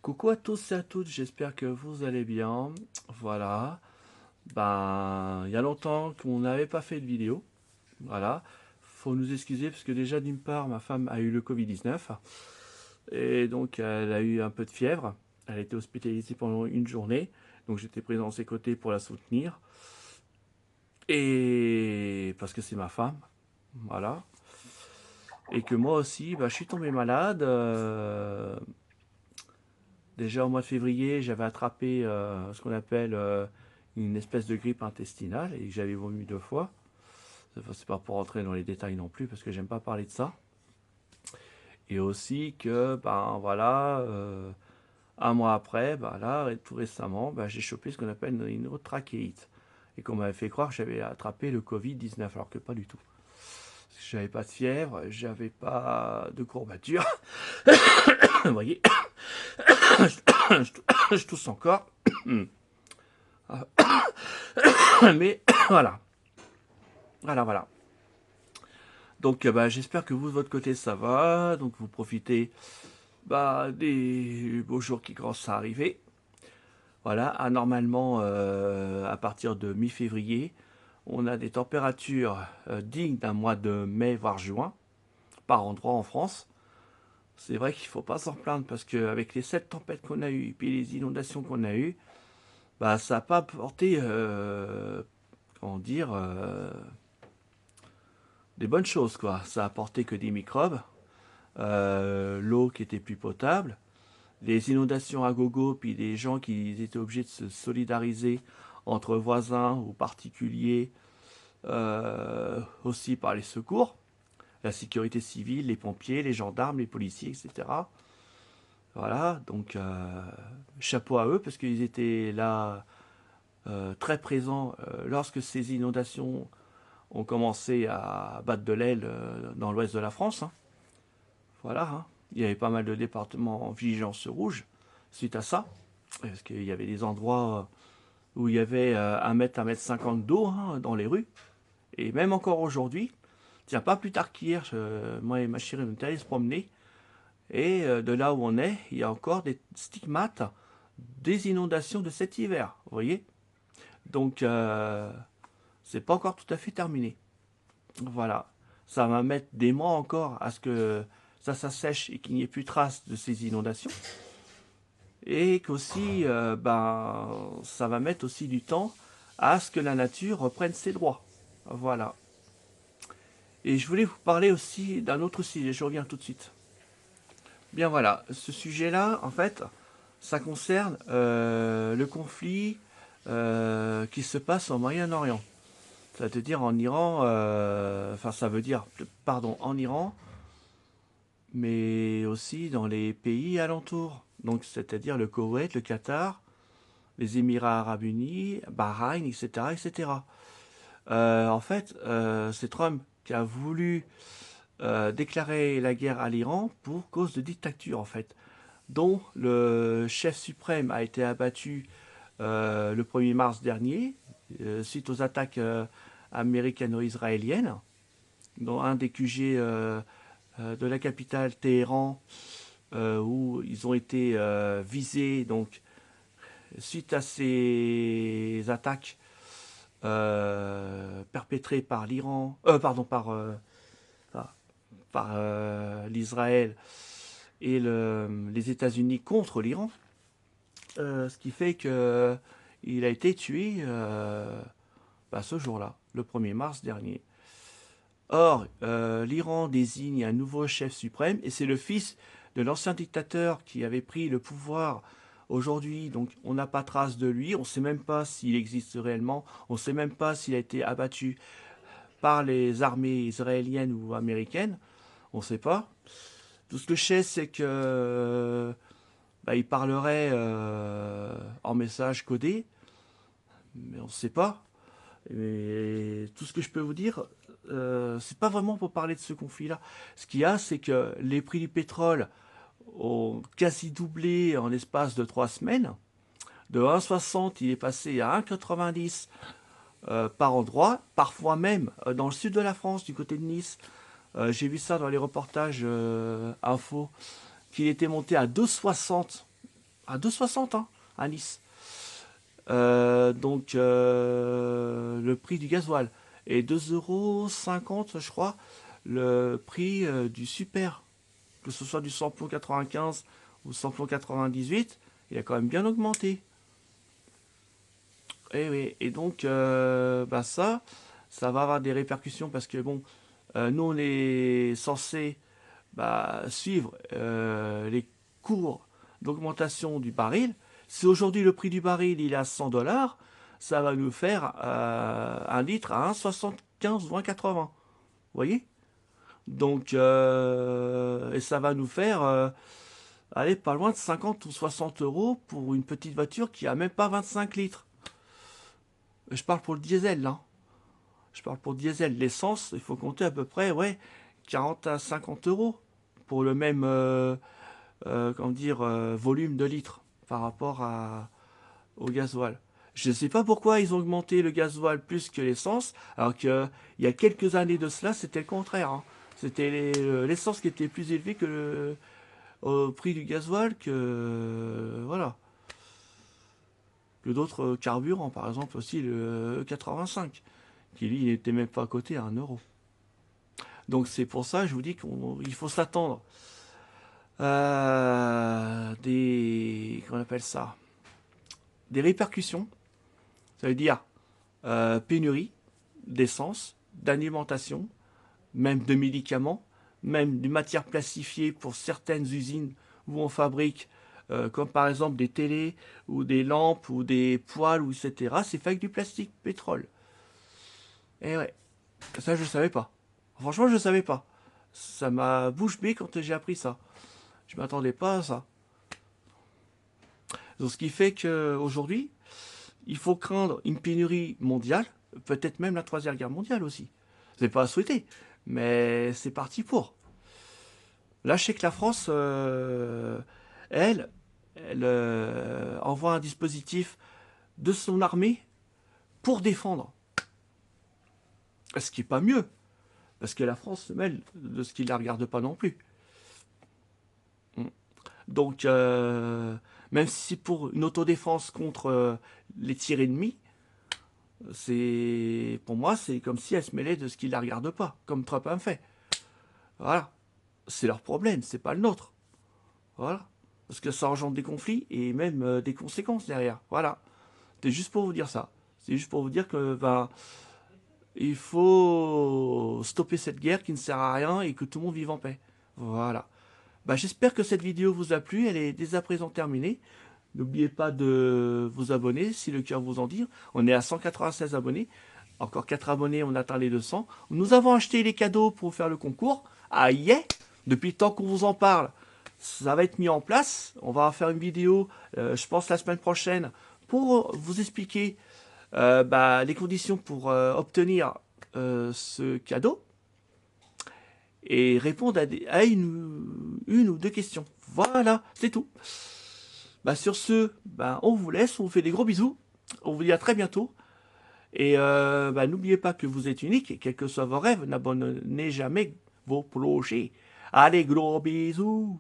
Coucou à tous et à toutes, j'espère que vous allez bien. Voilà. Ben, il y a longtemps qu'on n'avait pas fait de vidéo. Voilà. Faut nous excuser parce que déjà d'une part, ma femme a eu le Covid-19 et donc elle a eu un peu de fièvre. Elle a été hospitalisée pendant une journée. Donc j'étais présent à ses côtés pour la soutenir. Et parce que c'est ma femme. Voilà. Et que moi aussi, ben, je suis tombé malade. Déjà au mois de février, j'avais attrapé ce qu'on appelle une espèce de grippe intestinale et j'avais vomi 2 fois. Enfin, c'est pas pour rentrer dans les détails non plus parce que j'aime pas parler de ça. Et aussi que, ben voilà, un mois après, ben là, tout récemment, ben, j'ai chopé ce qu'on appelle une autre trachéite. Et qu'on m'avait fait croire que j'avais attrapé le Covid-19, alors que pas du tout. J'avais pas de fièvre, j'avais pas de courbature. Vous voyez, je tousse encore. Mais voilà, voilà. Donc bah, j'espère que vous de votre côté ça va. Donc vous profitez bah, des beaux jours qui commencent à arriver. Voilà, normalement à partir de mi-février, on a des températures dignes d'un mois de mai voire juin par endroit en France. C'est vrai qu'il ne faut pas s'en plaindre parce qu'avec les 7 tempêtes qu'on a eues et puis les inondations qu'on a eues, bah, ça n'a pas apporté comment dire, des bonnes choses quoi. Ça a apporté que des microbes, l'eau qui était plus potable, les inondations à gogo, puis des gens qui étaient obligés de se solidariser entre voisins ou particuliers, aussi par les secours, la sécurité civile, les pompiers, les gendarmes, les policiers, etc. Voilà, donc chapeau à eux parce qu'ils étaient là très présents lorsque ces inondations ont commencé à battre de l'aile dans l'ouest de la France. Hein. Voilà, hein. Il y avait pas mal de départements en vigilance rouge suite à ça. Parce qu'il y avait des endroits où il y avait 1 mètre 50 d'eau hein, dans les rues. Et même encore aujourd'hui, tiens, pas plus tard qu'hier, moi et ma chérie, on est allés se promener. Et de là où on est, il y a encore des stigmates des inondations de cet hiver. Vous voyez. Donc, c'est pas encore tout à fait terminé. Voilà. Ça va mettre des mois encore à ce que ça s'assèche et qu'il n'y ait plus trace de ces inondations. Et qu'aussi, ben, ça va mettre aussi du temps à ce que la nature reprenne ses droits. Voilà. Et je voulais vous parler aussi d'un autre sujet, je reviens tout de suite. Bien voilà, ce sujet-là, en fait, ça concerne le conflit qui se passe au Moyen-Orient. Ça veut dire en Iran, enfin ça veut dire, pardon, en Iran, mais aussi dans les pays alentours. Donc c'est-à-dire le Koweït, le Qatar, les Émirats Arabes Unis, Bahreïn, etc. etc. En fait, c'est Trump qui a voulu déclarer la guerre à l'Iran pour cause de dictature, en fait, dont le chef suprême a été abattu le 1er mars dernier, suite aux attaques américano-israéliennes, dans un des QG de la capitale Téhéran, où ils ont été visés donc suite à ces attaques perpétrées par l'Iran, pardon, par l'Israël et les États-Unis contre l'Iran, ce qui fait que il a été tué bah, ce jour-là, le 1er mars dernier. Or, l'Iran désigne un nouveau chef suprême et c'est le fils de l'ancien dictateur qui avait pris le pouvoir aujourd'hui. Donc, on n'a pas trace de lui. On ne sait même pas s'il existe réellement. On ne sait même pas s'il a été abattu par les armées israéliennes ou américaines. On ne sait pas. Tout ce que je sais, c'est que bah, il parlerait en message codé, mais on ne sait pas. Et tout ce que je peux vous dire, c'est pas vraiment pour parler de ce conflit-là. Ce qu'il y a, c'est que les prix du pétrole ont quasi doublé en l'espace de 3 semaines. De 1,60, il est passé à 1,90 par endroit, parfois même dans le sud de la France, du côté de Nice. J'ai vu ça dans les reportages info, qu'il était monté à 2,60 À 2,60 hein, à Nice. Donc le prix du gasoil. Et 2,50 € je crois, le prix du super. Que ce soit du samplon 95 ou samplon 98, il a quand même bien augmenté. Et oui, et donc bah ça va avoir des répercussions parce que bon, nous on est censé bah, suivre les cours d'augmentation du baril. Si aujourd'hui le prix du baril il est à 100 dollars, ça va nous faire un litre à 1,75 ou 1,80. Vous voyez? Donc, et ça va nous faire aller pas loin de 50 ou 60 € pour une petite voiture qui a même pas 25 litres. Je parle pour le diesel, là. Je parle pour le diesel. L'essence, il faut compter à peu près, ouais, 40 à 50 € pour le même, comment dire, volume de litres par rapport au gasoil. Je ne sais pas pourquoi ils ont augmenté le gasoil plus que l'essence, alors qu'il y a quelques années de cela, c'était le contraire, hein. C'était l'essence qui était plus élevée que au prix du gasoil que voilà, que d'autres carburants, par exemple aussi le E85, qui lui n'était même pas à côté à 1 €. Donc c'est pour ça, je vous dis qu'il faut s'attendre à des, comment on appelle ça, des répercussions. Ça veut dire pénurie d'essence, d'alimentation, même de médicaments, même de matières plastifiées pour certaines usines où on fabrique, comme par exemple des télés ou des lampes ou des poêles, ou etc. C'est fait avec du plastique, pétrole. Et ouais, ça je savais pas. Franchement, je savais pas. Ça m'a bouche bée quand j'ai appris ça. Je m'attendais pas à ça. Donc, ce qui fait qu'aujourd'hui, il faut craindre une pénurie mondiale, peut-être même la troisième guerre mondiale aussi. C'est pas à souhaiter, mais c'est parti pour. Là, je sais que la France, elle, elle envoie un dispositif de son armée pour défendre. Ce qui n'est pas mieux, parce que la France se mêle de ce qui ne la regarde pas non plus. Donc, même si c'est pour une autodéfense contre les tirs ennemis, c'est pour moi, c'est comme si elle se mêlait de ce qui ne la regarde pas, comme Trump a fait. Voilà. C'est leur problème, c'est pas le nôtre. Voilà. Parce que ça engendre des conflits et même des conséquences derrière. Voilà. C'est juste pour vous dire ça. C'est juste pour vous dire que ben, il faut stopper cette guerre qui ne sert à rien et que tout le monde vive en paix. Voilà. Ben, j'espère que cette vidéo vous a plu. Elle est dès à présent terminée. N'oubliez pas de vous abonner si le cœur vous en dit. On est à 196 abonnés. Encore 4 abonnés, on atteint les 200. Nous avons acheté les cadeaux pour faire le concours. Ah yeah! Depuis le temps qu'on vous en parle, ça va être mis en place. On va faire une vidéo, je pense la semaine prochaine, pour vous expliquer bah, les conditions pour obtenir ce cadeau et répondre à une ou deux questions. Voilà, c'est tout. Bah, sur ce, bah, on vous laisse, on vous fait des gros bisous. On vous dit à très bientôt. Et bah, n'oubliez pas que vous êtes unique, et quels que soient vos rêves, n'abandonnez jamais vos projets. Allez, gros bisous!